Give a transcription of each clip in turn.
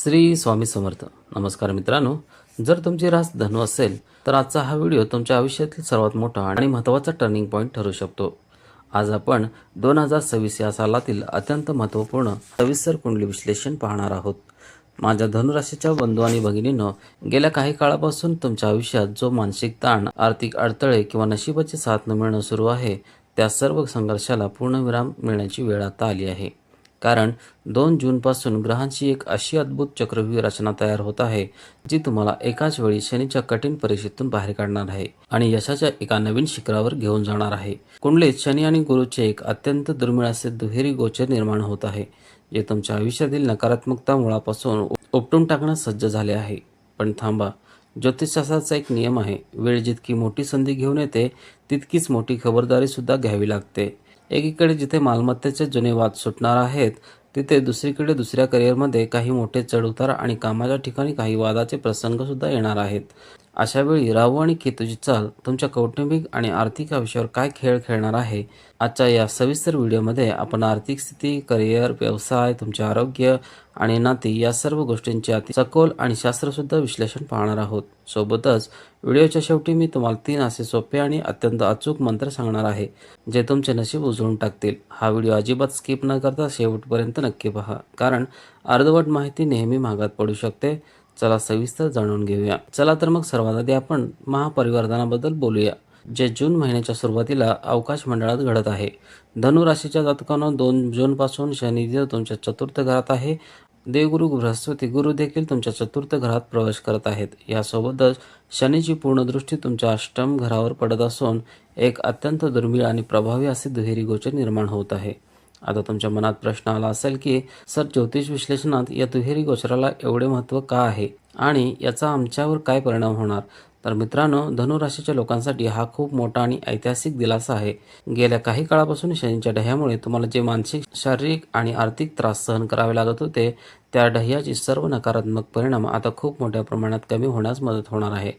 श्री स्वामी समर्थ. नमस्कार मित्रांनो, जर तुमची रास धनु असेल तर आजचा हा व्हिडिओ तुमच्या आयुष्यातील सर्वात मोठा आणि महत्त्वाचा टर्निंग पॉईंट ठरू शकतो. आज आपण 2026 या सालातील अत्यंत महत्त्वपूर्ण सविस्तर कुंडली विश्लेषण पाहणार आहोत. माझ्या धनुराशीच्या बंधू आणि भगिनींनो, गेल्या काही काळापासून तुमच्या आयुष्यात जो मानसिक ताण, आर्थिक अडथळे किंवा नशिबाची साथ न मिळणं सुरू आहे, त्या सर्व संघर्षाला पूर्णविराम मिळण्याची वेळ आता आली आहे. कारण 2 जूनपासून ग्रहांची एक अशी अद्भुत चक्रव्यूह रचना तयार होत आहे, जी तुम्हाला एकाच वेळी शनीच्या कठीण परीक्षेतून बाहेर काढणार आहे आणि यशाच्या एका नवीन शिखरावर घेऊन जाणार आहे. कुंडलीत शनी आणि गुरुचे एक अत्यंत दुर्मिळ असे दुहेरी गोचर निर्माण होत आहे, जे तुमच्या आयुष्यातील नकारात्मकता मुळापासून उपटून टाकण्यास सज्ज झाले आहे. पण थांबा, ज्योतिषशास्त्राचा एक नियम आहे, वेळ जितकी मोठी संधी घेऊन येते तितकीच मोठी खबरदारी सुद्धा घ्यावी लागते. एकीकडे जिथे मालमत्तेचे जुने वाद सुटणार आहेत, तिथे दुसरीकडे दुसऱ्या करिअरमध्ये काही मोठे चढउतार आणि कामाच्या ठिकाणी काही वादाचे प्रसंग सुद्धा येणार आहेत. अशा वेळी राहू आणि केतूची चाल तुमच्या कौटुंबिक आणि आर्थिक आयुष्यावर काय खेळ खेळणार आहे, आजच्या या सविस्तर व्हिडिओमध्ये आपण आर्थिक स्थिती, करिअर, व्यवसाय, तुमचे आरोग्य आणि नाती या सर्व गोष्टींचे अति सखोल आणि शास्त्रशुद्ध विश्लेषण पाहणार आहोत. सोबतच व्हिडिओच्या शेवटी मी तुम्हाला 3 असे सोपे आणि अत्यंत अचूक मंत्र सांगणार आहे, जे तुमचे नशीब उजळून टाकतील. हा व्हिडिओ अजिबात स्किप न करता शेवटपर्यंत नक्की पहा, कारण अर्धवट माहिती नेहमी महागात पडू शकते. चला सविस्तर जाणून घेऊया. चला तर मग सर्वात आधी आपण महापरिवर्तनाबद्दल बोलूया, जे जून महिन्याच्या सुरुवातीला अवकाश मंडळात घडत आहे. धनु राशीच्या जातकांना 2 जूनपासून शनिदेव तुमच्या चतुर्थ घरात आहे. देवगुरु बृहस्पती गुरु देखील तुमच्या चतुर्थ घरात प्रवेश करत आहेत. यासोबतच शनीची पूर्ण दृष्टी तुमच्या अष्टम घरावर पडत असून एक अत्यंत दुर्मिळ आणि प्रभावी असे दुहेरी गोचर निर्माण होत आहे. आता तुमच्या मनात प्रश्न आला असेल की सर, ज्योतिष विश्लेषणात या दुहेरी गोचराला एवढे महत्त्व का आहे आणि याचा आमच्यावर काय परिणाम होणार? तर मित्रांनो, धनुराशीच्या लोकांसाठी हा खूप मोठा आणि ऐतिहासिक दिलासा आहे. गेल्या काही काळापासून शनीच्या ढह्यामुळे तुम्हाला जे मानसिक, शारीरिक आणि आर्थिक त्रास सहन करावे लागत होते, त्या ढह्याचे सर्व नकारात्मक परिणाम आता खूप मोठ्या प्रमाणात कमी होण्यास मदत होणार आहे.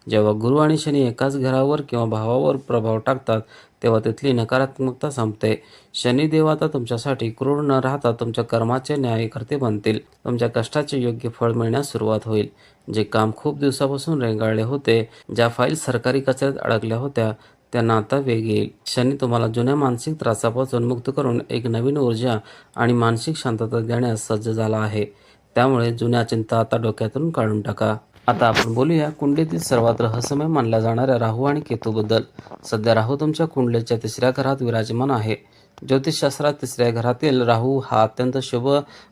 जेव्हा गुरु आणि शनी एकाच घरावर किंवा भावावर प्रभाव टाकतात, तेव्हा तिथली नकारात्मकता संपते. शनिदेव आता तुमच्यासाठी क्रूर न राहता तुमच्या कर्माचे न्यायकर्ते बनतील. तुमच्या कष्टाचे योग्य फळ मिळण्यास सुरुवात होईल. जे काम खूप दिवसापासून रेंगाळले होते, ज्या फाईल सरकारी कचऱ्यात अडकल्या होत्या, त्यांना आता वेग येईल. शनी तुम्हाला जुन्या मानसिक त्रासापासून मुक्त करून एक नवीन ऊर्जा आणि मानसिक शांतता देण्यास सज्ज झाला आहे. त्यामुळे जुन्या चिंता आता डोक्यातून काढून टाका. आता आपण बोलूया कुंडलीतील सर्वात रहस्यमय मानल्या जाणाऱ्या राहू आणि केतूबद्दल. सध्या राहू तुमच्या कुंडलीच्या 3ऱ्या घरात विराजमान आहे. ज्योतिषशास्त्रात 3ऱ्या घरातील राहू हा अत्यंत शुभ,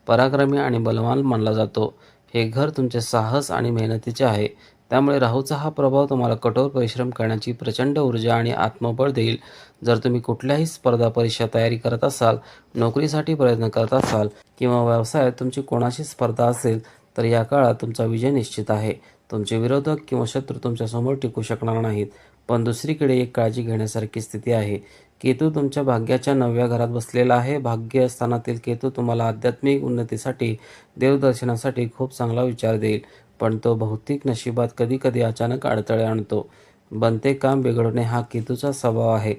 पराक्रमी आणि बलवान मानला जातो. हे घर तुमचे साहस आणि मेहनतीचे आहे. त्यामुळे राहूचा हा प्रभाव तुम्हाला कठोर परिश्रम करण्याची प्रचंड ऊर्जा आणि आत्मबळ देईल. जर तुम्ही कुठल्याही स्पर्धा परीक्षा तयारी करत असाल, नोकरीसाठी प्रयत्न करत असाल किंवा व्यवसायात तुमची कोणाशी स्पर्धा असेल, तर या काळात तुमचा विजय निश्चित आहे. तुमचे विरोधक किंवा शत्रू तुमच्यासमोर टिकू शकणार नाहीत. पण दुसरीकडे एक काळजी घेण्यासारखी स्थिती आहे. केतू तुमच्या भाग्याच्या 9व्या घरात बसलेला आहे. भाग्यस्थानातील केतू तुम्हाला आध्यात्मिक उन्नतीसाठी, देवदर्शनासाठी खूप चांगला विचार देईल. पण तो भौतिक नशिबात कधीकधी अचानक अडथळे आणतो. बनते काम बिघडवणे हा केतूचा स्वभाव आहे.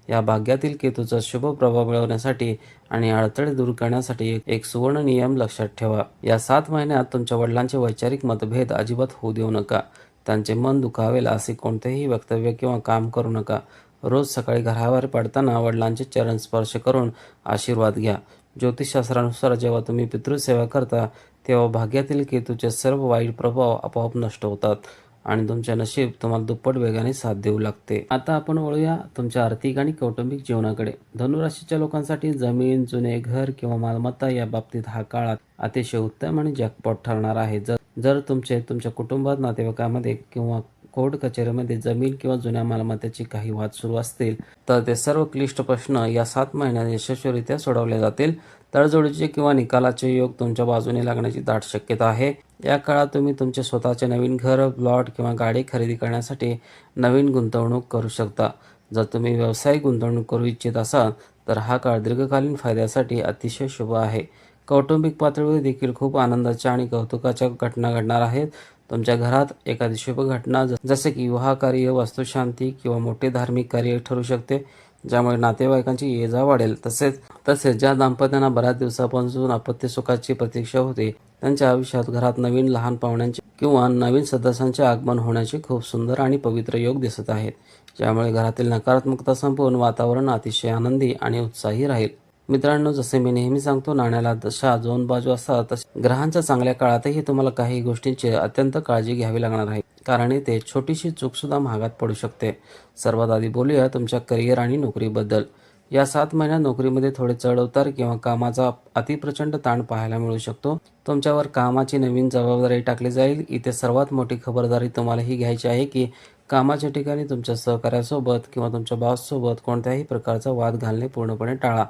या भाग्यातील केतूचा शुभ प्रभाव मिळवण्यासाठी आणि अडथळे दूर करण्यासाठी एक सुवर्ण नियम लक्षात ठेवा. या 7 महिन्यात तुमच्या वडिलांचे वैचारिक मतभेद अजिबात होऊ देऊ नका. त्यांचे मन दुखावेल असे कोणतेही वक्तव्य किंवा काम करू नका. रोज सकाळी घराबाहेर पडताना वडिलांचे चरण स्पर्श करून आशीर्वाद घ्या. ज्योतिषशास्त्रानुसार जेव्हा तुम्ही पितृसेवा करता, तेव्हा भाग्यातील केतूचे सर्व वाईट प्रभाव आपोआप नष्ट होतात आणि तुमचे नशीब तुम्हाला दुप्पट वेगाने साथ देऊ लागते. आता आपण वळूया तुमच्या आर्थिक आणि कौटुंबिक जीवनाकडे. धनुराशीच्या लोकांसाठी जमीन, जुने घर किंवा मालमत्ता या बाबतीत हा काळ अतिशय उत्तम आणि जॅकपॉट ठरणार आहे. जर तुमच्या कुटुंबात, नातेवाईकांमध्ये किंवा कोर्ट कचेरीमध्ये जमीन किंवा जुन्या मालमत्तेचे काही वाद सुरू असतील, तर ते सर्व क्लिष्ट प्रश्न या 7 महिन्यात यशस्वीरित्या सोडवले जातील. तडजोडीचे किंवा निकालाचे योग तुमच्या बाजूने लागण्याची दाट शक्यता आहे. या काळात तुम्ही तुमचे स्वतःचे नवीन घर, प्लॉट किंवा गाडी खरेदी करण्यासाठी नवीन गुंतवणूक करू शकता. जर तुम्ही व्यावसायिक गुंतवणूक करू इच्छित असाल, तर हा काळ दीर्घकालीन फायद्यासाठी अतिशय शुभ आहे. कौटुंबिक पातळीवर देखील खूप आनंदाच्या आणि कौतुकाच्या घटना घडणार आहेत. तुमच्या घरात एखादी शुभ घटना जसे की विवाह कार्य, वास्तुशांती किंवा मोठे धार्मिक कार्य ठरू शकते. ज्यामुळे नातेवाईकांची ये-जा वाढेल. तसेच ज्या दाम्पत्यांना बऱ्याच दिवसापासून अपत्य सुखाची प्रतीक्षा होती, त्यांच्या आयुष्यात घरात नवीन लहान पाहुण्यांचे किंवा नवीन सदस्यांचे आगमन होण्याचे खूप सुंदर आणि पवित्र योग दिसत आहेत. ज्यामुळे घरातील नकारात्मकता संपवून वातावरण अतिशय आनंदी आणि उत्साही राहील. मित्रांनो, जसे मी नेहमी सांगतो, नाण्याला जशा 2 बाजू असतात, तसे ग्रहांच्या चांगल्या काळातही तुम्हाला काही गोष्टींची अत्यंत काळजी घ्यावी लागणार आहे, कारण इथे छोटीशी चूकसुद्धा महागात पडू शकते. सर्वात आधी बोलूया तुमच्या करिअर आणि नोकरीबद्दल. या 7 महिन्यात नोकरीमध्ये थोडे चढ-उतार किंवा कामाचा अतिप्रचंड ताण पाहायला मिळू शकतो. तुमच्यावर कामाची नवीन जबाबदारी टाकली जाईल. इथे सर्वात मोठी खबरदारी तुम्हाला ही घ्यायची आहे की कामाच्या ठिकाणी तुमच्या सहकाऱ्यासोबत किंवा तुमच्या बॉससोबत कोणत्याही प्रकारचा वाद घालणे पूर्णपणे टाळा.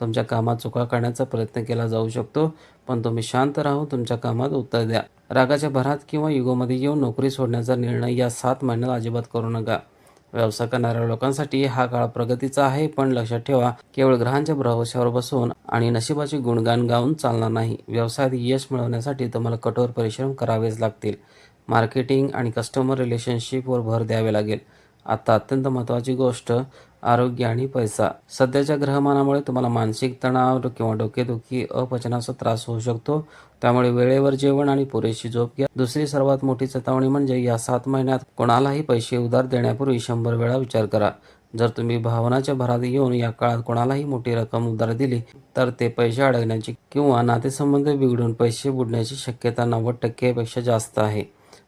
तुमच्या कामात चुका काढण्याचा प्रयत्न केला जाऊ शकतो, पण तुम्ही शांत राहून तुमच्या कामात उत्तर द्या. रागाच्या भरात किंवा युगोमध्ये येऊन नोकरी सोडण्याचा निर्णय या 7 महिन्यात अजिबात करू नका. व्यवसाय करणाऱ्या लोकांसाठी हा काळ प्रगतीचा आहे, पण लक्षात ठेवा, केवळ ग्रहांच्या भरवशावर बसून आणि नशिबाचे गुणगान गाऊन चालणार नाही. व्यवसायात यश मिळवण्यासाठी तुम्हाला कठोर परिश्रम करावेच लागतील. मार्केटिंग आणि कस्टमर रिलेशनशिपवर भर द्यावे लागेल. आता अत्यंत महत्त्वाची गोष्ट, आरोग्य आणि पैसा. सध्याच्या ग्रहमानामुळे तुम्हाला मानसिक तणाव किंवा डोकेदुखी, अपचनाचा त्रास होऊ शकतो. त्यामुळे वेळेवर जेवण आणि पुरेशी झोप घ्या. दुसरी सर्वात मोठी चेतावणी म्हणजे या 7 महिन्यात कोणालाही पैसे उधार देण्यापूर्वी 100 वेळा विचार करा. जर तुम्ही भावनाच्या भरात येऊन या काळात कोणालाही मोठी रक्कम उधार दिली, तर ते पैसे अडकण्याची किंवा नातेसंबंध बिघडून पैसे बुडण्याची शक्यता 90% पेक्षा जास्त आहे.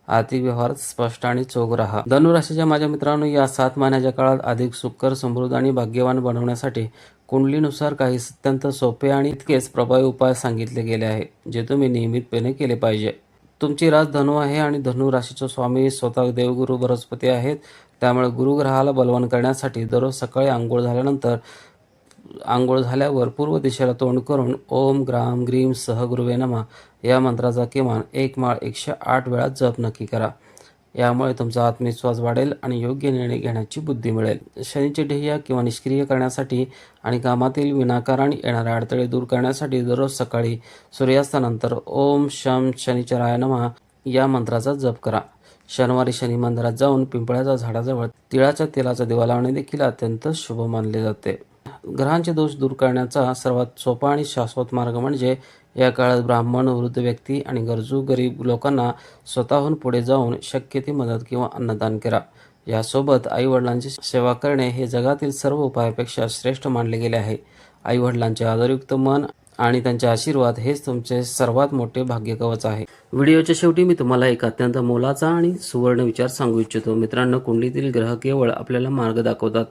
आर्थिक व्यवहारात स्पष्ट आणि चोख राहा. धनुराशीच्या माझ्या मित्रांनो, या 7 महिन्याच्या काळात अधिक सुखकर, समृद्ध आणि भाग्यवान बनवण्यासाठी कुंडलीनुसार काही अत्यंत सोपे आणि इतकेच प्रभावी उपाय सांगितले गेले आहे, जे तुम्ही नियमितपणे केले पाहिजे. तुमची रास धनु आहे आणि धनु राशीचा स्वामी स्वतः देवगुरु बृहस्पती आहेत. त्यामुळे गुरुग्रहाला बलवान करण्यासाठी दररोज सकाळी आंघोळ झाल्यावर पूर्व दिशेला तोंड करून ओम ग्राम ग्रीम सह गुरुवे नमः या मंत्राचा किमान 1 माळ 108 वेळा जप नक्की करा. यामुळे तुमचा आत्मविश्वास वाढेल आणि योग्य निर्णय घेण्याची बुद्धी मिळेल. शनीचे ध्येय किंवा निष्क्रिय करण्यासाठी आणि कामातील विनाकारण येणारे अडथळे दूर करण्यासाठी दररोज सकाळी सूर्यास्तानंतर ओम शम शनिचराय नमः या मंत्राचा जप करा. शनिवारी शनी मंदिरात जाऊन पिंपळाच्या झाडाजवळ तिळाच्या तेलाचा दिवा लावणे देखील अत्यंत शुभ मानले जाते. ग्रहांचे दोष दूर करण्याचा सर्वात सोपा आणि शाश्वत मार्ग म्हणजे या काळात ब्राह्मण, वृद्ध व्यक्ती आणि गरजू गरीब लोकांना स्वतःहून पुढे जाऊन शक्य ती मदत किंवा अन्नदान करा. यासोबत आईवडिलांची सेवा करणे हे जगातील सर्व उपायापेक्षा श्रेष्ठ मानले गेले आहे. आईवडिलांचे आदरयुक्त मन आणि त्यांचे आशीर्वाद हेच तुमचे सर्वात मोठे भाग्यकवच आहे. व्हिडिओच्या शेवटी मी तुम्हाला एक अत्यंत मोलाचा आणि सुवर्ण विचार सांगू इच्छितो. मित्रांनो, कुंडलीतील ग्रह केवळ आपल्याला मार्ग दाखवतात,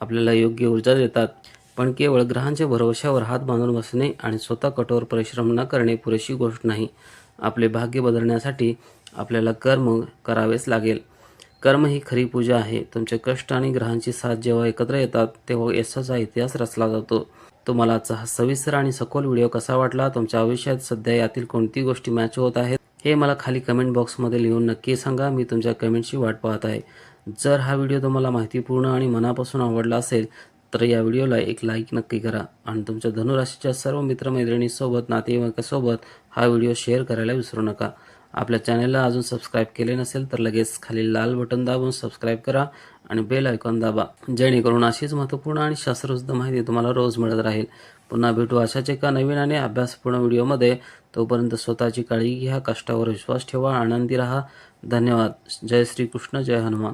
आपल्याला योग्य ऊर्जा देतात, पण केवळ ग्रहांच्या भरवशावर हात बांधून बसणे आणि स्वतः कठोर परिश्रम न करणे पुरेशी गोष्ट नाही. आपले भाग्य बदलण्यासाठी आपल्याला कर्म करावेच लागेल. कर्म ही खरी पूजा आहे. तुमचे कष्ट आणि ग्रहांची साथ जेव्हा एकत्र येतात, तेव्हा यशाचा इतिहास रचला जातो. तुम्हाला आजचा हा सविस्तर आणि सखोल व्हिडिओ कसा वाटला? तुमच्या आयुष्यात सध्या यातील कोणती गोष्टी मॅच होत आहेत हे मला खाली कमेंट बॉक्समध्ये लिहून नक्की सांगा. मी तुमच्या कमेंटची वाट पाहत आहे. जर हा व्हिडिओ तुम्हाला माहितीपूर्ण आणि मनापासून आवडला असेल तर या व्हिडिओला एक लाईक नक्की करा आणि तुमच्या धनुराशीच्या सर्व मित्रमैत्रिणींसोबत, नातेवाईकांसोबत हा व्हिडिओ शेअर करायला विसरू नका. आपल्या चॅनलला अजून सबस्क्राईब केले नसेल तर लगेच खाली लाल बटन दाबून सबस्क्राईब करा आणि बेल आयकॉन दाबा, जेणेकरून अशीच महत्त्वपूर्ण आणि शास्त्रशुद्ध माहिती तुम्हाला रोज मिळत राहील. पुन्हा भेटू अशाच एका नवीन आणि अभ्यासपूर्ण व्हिडिओमध्ये. तोपर्यंत स्वतःची काळजी घ्या, कष्टावर विश्वास ठेवा, आनंदी राहा. धन्यवाद. जय श्री कृष्ण, जय हनुमान.